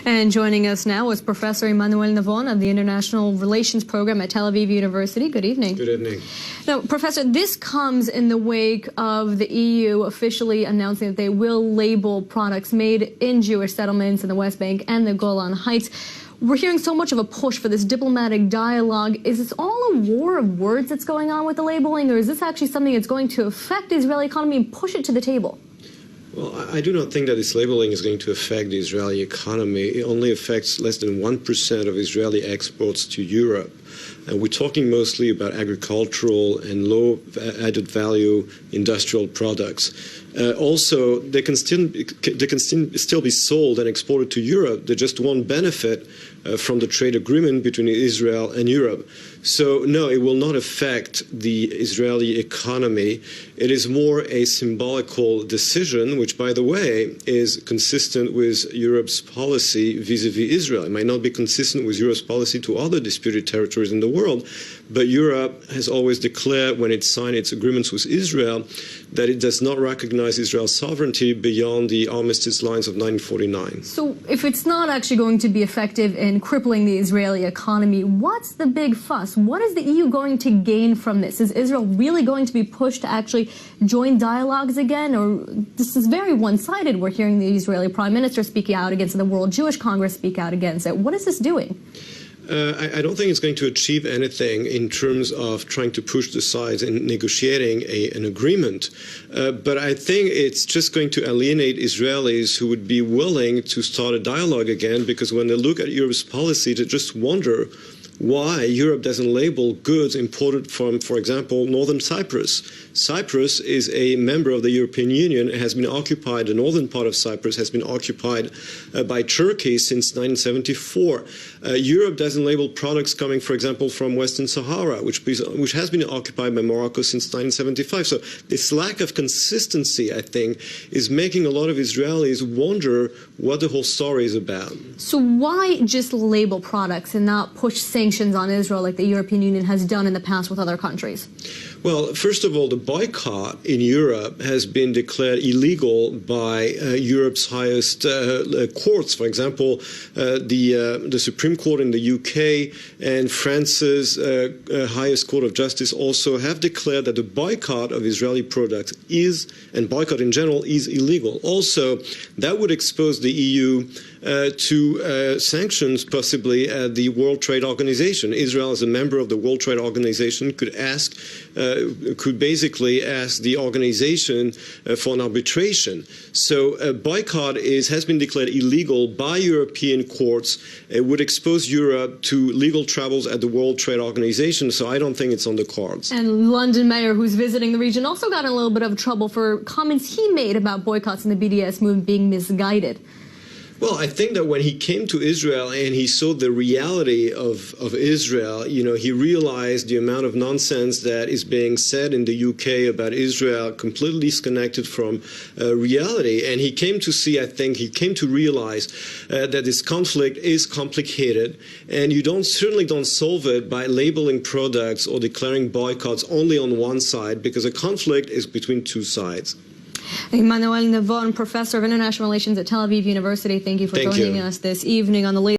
And joining us now is Professor Emmanuel Navon of the International Relations Program at Tel Aviv University. Good evening. Good evening. Now, Professor, this comes in the wake of the EU officially announcing that they will label products made in Jewish settlements in the West Bank and the Golan Heights. We're hearing so much of a push for this diplomatic dialogue. Is this all a war of words that's going on with the labeling, or is this actually something that's going to affect the Israeli economy and push it to the table? Well, I do not think that this labeling is going to affect the Israeli economy. It only affects less than 1% of Israeli exports to Europe. And we're talking mostly about agricultural and low added value industrial products. Also, they can still be sold and exported to Europe. They just won't benefit from the trade agreement between Israel and Europe. So, no, it will not affect the Israeli economy. It is more a symbolical decision, which, by the way, is consistent with Europe's policy vis-à-vis Israel. It might not be consistent with Europe's policy to other disputed territories in the world, but Europe has always declared, when it signed its agreements with Israel, that it does not recognize Israel's sovereignty beyond the armistice lines of 1949. So if it's not actually going to be effective in crippling the Israeli economy, what's the big fuss? What is the EU going to gain from this? Is Israel really going to be pushed to actually join dialogues again? Or this is very one-sided. We're hearing the Israeli Prime Minister speak out against it, the World Jewish Congress speak out against it. What is this doing? I don't think it's going to achieve anything in terms of trying to push the sides in negotiating an agreement. But I think it's just going to alienate Israelis who would be willing to start a dialogue again, because when they look at Europe's policy, they just wonder why Europe doesn't label goods imported from, for example, northern Cyprus. Cyprus is a member of the European Union. It has been occupied, the northern part of Cyprus has been occupied by Turkey since 1974. Europe doesn't label products coming, for example, from Western Sahara, which has been occupied by Morocco since 1975. So this lack of consistency, I think, is making a lot of Israelis wonder what the whole story is about. So why just label products and not push sanctions on Israel like the European Union has done in the past with other countries? Well, first of all, the boycott in Europe has been declared illegal by Europe's highest courts. For example, the Supreme Court in the UK and France's highest court of justice also have declared that the boycott of Israeli products is, and boycott in general, is illegal. Also, that would expose the EU to sanctions, possibly at the World Trade Organization. Israel, as a member of the World Trade Organization, could basically ask the organization for an arbitration. So boycott has been declared illegal by European courts. It would expose Europe to legal troubles at the World Trade Organization, so I don't think it's on the cards. And London mayor who's visiting the region also got in a little bit of trouble for comments he made about boycotts and the BDS movement being misguided. Well, I think that when he came to Israel and he saw the reality of Israel, he realized the amount of nonsense that is being said in the UK about Israel, completely disconnected from reality. And he came to see, I think, he came to realize that this conflict is complicated, and you certainly don't solve it by labeling products or declaring boycotts only on one side, because a conflict is between two sides. Emmanuel Navon, Professor of International Relations at Tel Aviv University, thank you for joining us this evening on the latest.